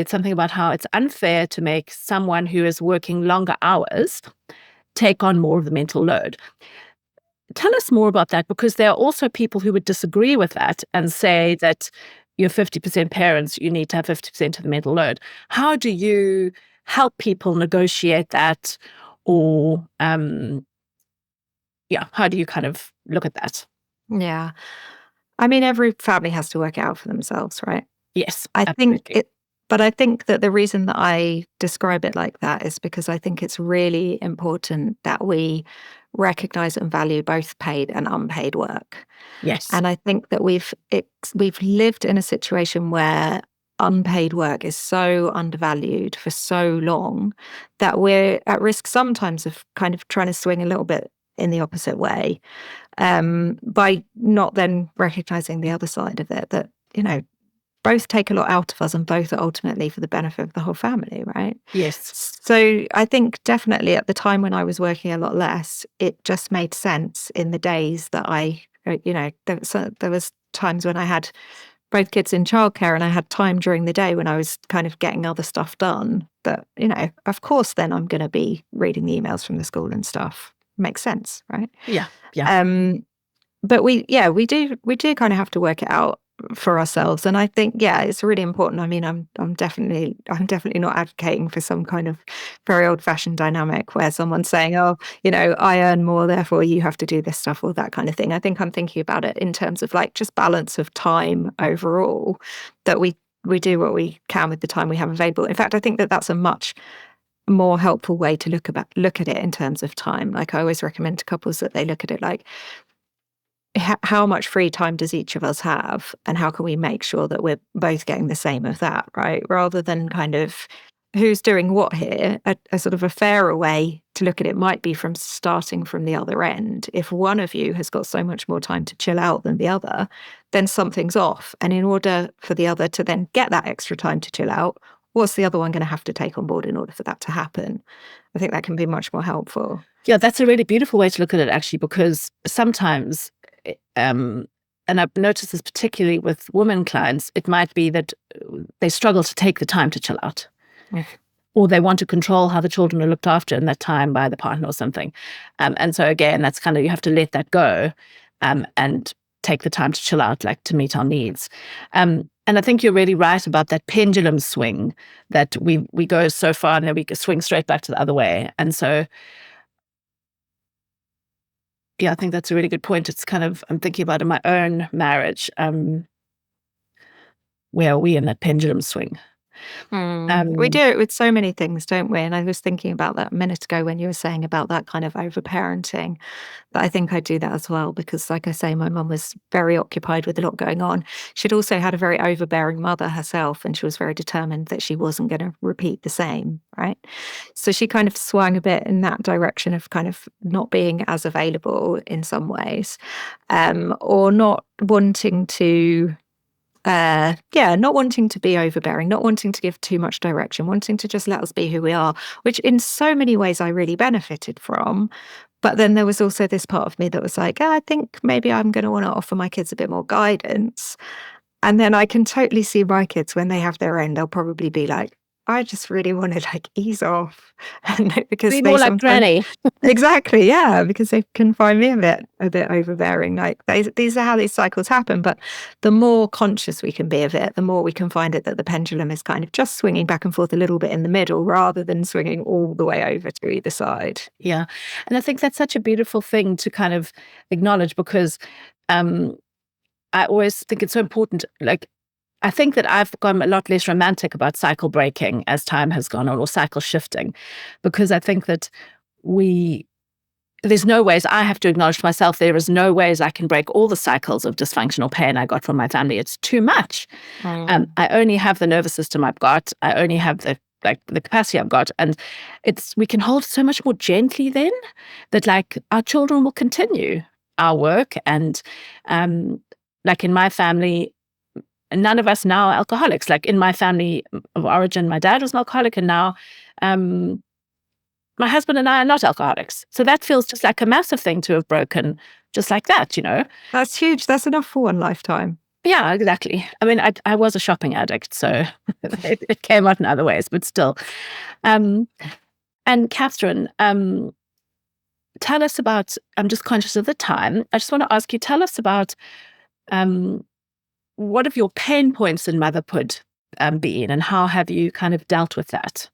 A: something about how it's unfair to make someone who is working longer hours take on more of the mental load. Tell us more about that, because there are also people who would disagree with that and say that you're 50% parents, you need to have 50% of the mental load. How do you help people negotiate that? Or, how do you kind of look at that?
B: Yeah. I mean, every family has to work it out for themselves, right?
A: Yes,
B: I think
A: absolutely.
B: but I think that the reason that I describe it like that is because I think it's really important that we recognize and value both paid and unpaid work.
A: Yes.
B: And I think that we've lived in a situation where unpaid work is so undervalued for so long that we're at risk sometimes of kind of trying to swing a little bit in the opposite way, by not then recognizing the other side of it, that, both take a lot out of us and both are ultimately for the benefit of the whole family, right?
A: Yes.
B: So I think definitely at the time when I was working a lot less, it just made sense in the days that there was times when I had both kids in childcare and I had time during the day when I was kind of getting other stuff done, that, of course, then I'm going to be reading the emails from the school and stuff. Makes sense, right?
A: Yeah. Yeah.
B: But we do kind of have to work it out for ourselves, and I think it's really important. I mean, I'm definitely not advocating for some kind of very old fashioned dynamic where someone's saying, oh, I earn more, therefore you have to do this stuff, or that kind of thing. I think I'm thinking about it in terms of like just balance of time overall, that we do what we can with the time we have available. In fact, I think that that's a much more helpful way to look at it in terms of time. Like, I always recommend to couples that they look at it like, how much free time does each of us have, and how can we make sure that we're both getting the same of that, right? Rather than kind of who's doing what here. A sort of a fairer way to look at it might be from starting from the other end. If one of you has got so much more time to chill out than the other, then something's off. And in order for the other to then get that extra time to chill out, what's the other one going to have to take on board in order for that to happen? I think that can be much more helpful.
A: Yeah, that's a really beautiful way to look at it, actually, because sometimes, and I've noticed this particularly with women clients, it might be that they struggle to take the time to chill out.
B: Mm.
A: Or they want to control how the children are looked after in that time by the partner or something. And so again, that's kind of, you have to let that go, and take the time to chill out, like to meet our needs. And I think you're really right about that pendulum swing, that we go so far and then we swing straight back to the other way. And so, yeah, I think that's a really good point. It's kind of, I'm thinking about in my own marriage, where are we in that pendulum swing?
B: We do it with so many things, don't we? And I was thinking about that a minute ago when you were saying about that kind of overparenting. But I think I do that as well because, like I say, my mum was very occupied with a lot going on. She'd also had a very overbearing mother herself, and she was very determined that she wasn't going to repeat the same, right? So she kind of swung a bit in that direction of kind of not being as available in some ways, or not wanting to not wanting to be overbearing, not wanting to give too much direction, wanting to just let us be who we are, which in so many ways I really benefited from. But then there was also this part of me that was like, I think maybe I'm going to want to offer my kids a bit more guidance. And then I can totally see my kids when they have their own, they'll probably be like, I just really want to like ease off. And because
A: Be
B: they
A: more like
B: sometimes
A: Granny.
B: exactly, yeah, because they can find me a bit overbearing. Like these are how these cycles happen. But the more conscious we can be of it, the more we can find it that the pendulum is kind of just swinging back and forth a little bit in the middle, rather than swinging all the way over to either side.
A: Yeah. And I think that's such a beautiful thing to kind of acknowledge, because I always think it's so important. Like, I think that I've gone a lot less romantic about cycle breaking as time has gone on, or cycle shifting, because I think that there's no ways I have to acknowledge to myself, there is no ways I can break all the cycles of dysfunctional pain I got from my family. It's too much. I only have the nervous system I've got. I only have the capacity I've got. And we can hold so much more gently then, that like our children will continue our work. And like in my family, none of us now are alcoholics. Like in my family of origin, my dad was an alcoholic, and now my husband and I are not alcoholics. So that feels just like a massive thing to have broken, just like that,
B: That's huge. That's enough for one lifetime.
A: Yeah, exactly. I mean, I was a shopping addict, so it came out in other ways, but still. And Catherine, tell us about, I'm just conscious of the time. I just want to ask you, tell us about what have your pain points in motherhood been, and how have you kind of dealt with that?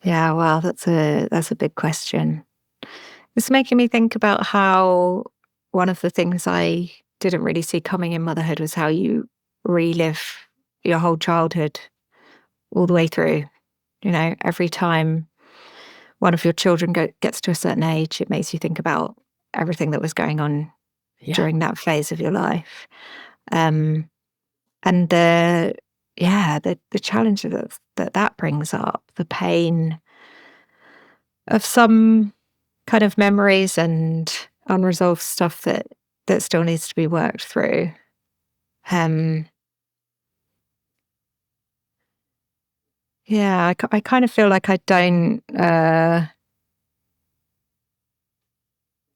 B: Yeah, well, that's a big question. It's making me think about how one of the things I didn't really see coming in motherhood was how you relive your whole childhood all the way through. Every time one of your children gets to a certain age, it makes you think about everything that was going on during that phase of your life. And the challenges that brings up, the pain of some kind of memories and unresolved stuff that still needs to be worked through. I kind of feel like I don't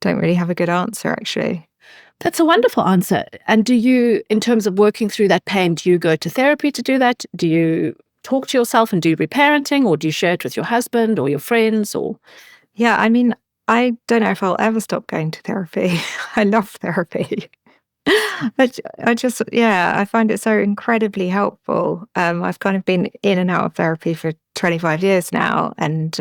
B: really have a good answer, actually.
A: That's a wonderful answer. And do you, in terms of working through that pain, do you go to therapy to do that? Do you talk to yourself and do reparenting, or do you share it with your husband or your friends? Or
B: yeah, I mean, I don't know if I'll ever stop going to therapy. I love therapy. I find it so incredibly helpful. I've kind of been in and out of therapy for 25 years now, and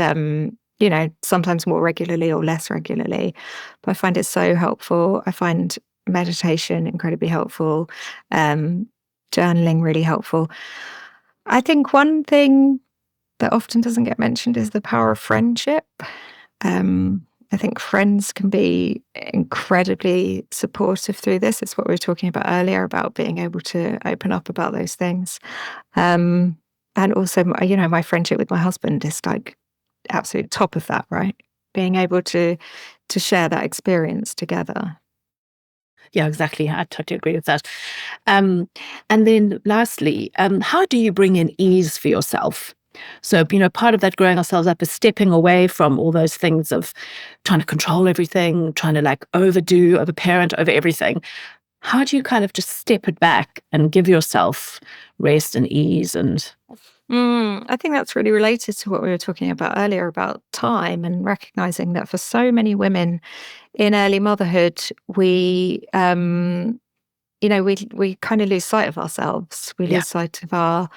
B: sometimes more regularly or less regularly. But I find it so helpful. I find meditation incredibly helpful, journaling really helpful. I think one thing that often doesn't get mentioned is the power of friendship. I think friends can be incredibly supportive through this. It's what we were talking about earlier, about being able to open up about those things. And also, my friendship with my husband is like absolute top of that, right? Being able to share that experience together.
A: Yeah, exactly. I totally agree with that. And then lastly, how do you bring in ease for yourself? So, part of that growing ourselves up is stepping away from all those things of trying to control everything, trying to like overparent over everything. How do you kind of just step it back and give yourself rest and ease? And
B: I think that's really related to what we were talking about earlier about time, and recognizing that for so many women in early motherhood, we kind of lose sight of ourselves. We lose sight of our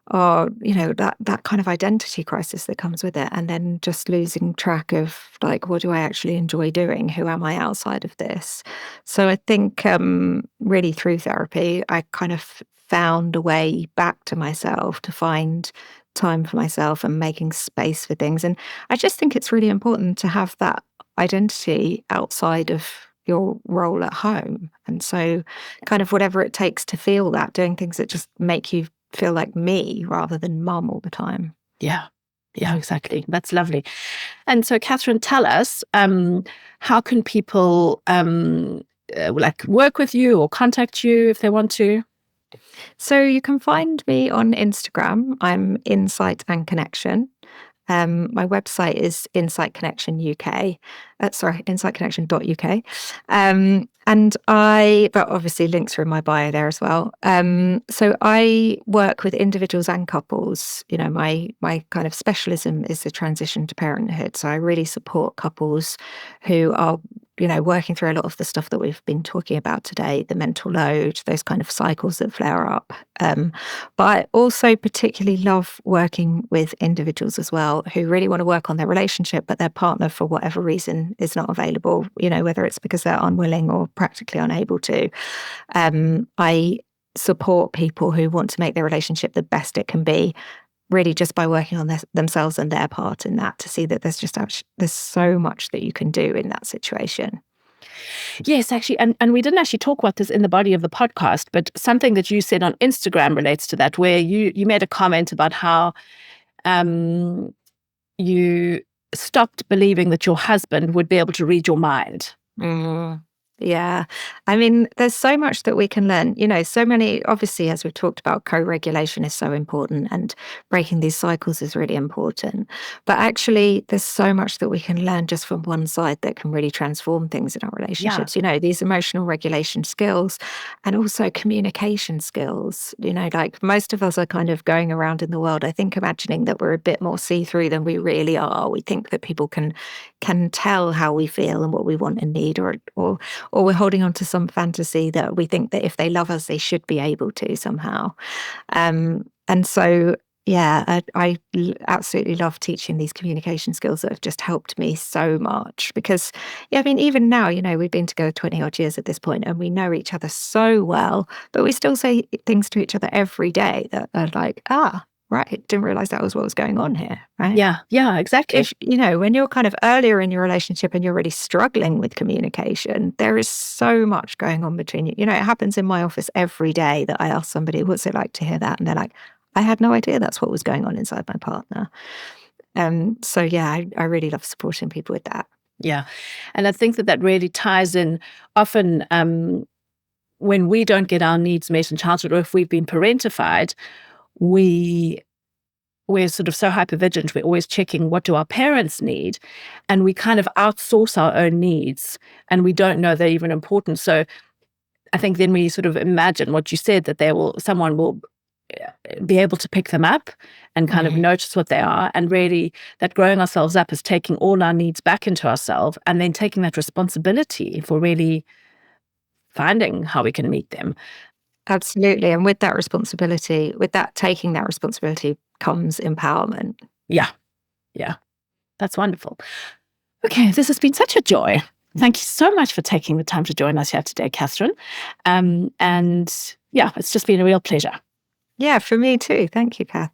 B: that kind of identity crisis that comes with it, and then just losing track of like, what do I actually enjoy doing? Who am I outside of this? So I think really through therapy, I kind of found a way back to myself, to find time for myself and making space for things. And I just think it's really important to have that identity outside of your role at home. And so kind of whatever it takes to feel that, doing things that just make you feel like me rather than mum all the time.
A: Yeah, exactly. That's lovely. And so, Catherine, tell us, how can people work with you or contact you if they want to?
B: So you can find me on Instagram. I'm Insight and Connection. My website is insightconnection.uk. But obviously links are in my bio there as well. So I work with individuals and couples. My kind of specialism is the transition to parenthood. So I really support couples who are working through a lot of the stuff that we've been talking about today, the mental load, those kind of cycles that flare up. But I also particularly love working with individuals as well who really want to work on their relationship, but their partner, for whatever reason, is not available, whether it's because they're unwilling or practically unable to. I support people who want to make their relationship the best it can be, really just by working on themselves and their part in that, to see that there's so much that you can do in that situation.
A: Yes, actually, and we didn't actually talk about this in the body of the podcast, but something that you said on Instagram relates to that, where you made a comment about how you stopped believing that your husband would be able to read your mind.
B: Mm, yeah. I mean, there's so much that we can learn. So many, obviously, as we've talked about, co-regulation is so important and breaking these cycles is really important. But actually, there's so much that we can learn just from one side that can really transform things in our relationships. These emotional regulation skills and also communication skills. Like most of us are kind of going around in the world, I think, imagining that we're a bit more see-through than we really are. We think that people can tell how we feel and what we want and need, or we're holding on to some fantasy that we think that if they love us, they should be able to somehow. And so, yeah, I absolutely love teaching these communication skills that have just helped me so much. Because, yeah, I mean, even now, we've been together 20 odd years at this point and we know each other so well, but we still say things to each other every day that are like, right, didn't realize that was what was going on here, right?
A: Yeah, exactly.
B: If, when you're kind of earlier in your relationship and you're really struggling with communication, there is so much going on between you. It happens in my office every day that I ask somebody, what's it like to hear that? And they're like, I had no idea that's what was going on inside my partner. So yeah, I really love supporting people with that.
A: Yeah. And I think that really ties in often when we don't get our needs met in childhood, or if we've been parentified, we're sort of so hypervigilant. We're always checking, what do our parents need? And we kind of outsource our own needs and we don't know they're even important. So I think then we sort of imagine what you said, that someone will be able to pick them up and kind of notice what they are. And really that growing ourselves up is taking all our needs back into ourselves and then taking that responsibility for really finding how we can meet them.
B: Absolutely. And with that taking that responsibility comes empowerment.
A: Yeah. That's wonderful. Okay, this has been such a joy. Thank you so much for taking the time to join us here today, Catherine. And yeah, it's just been a real pleasure.
B: Yeah, for me too. Thank you, Cath.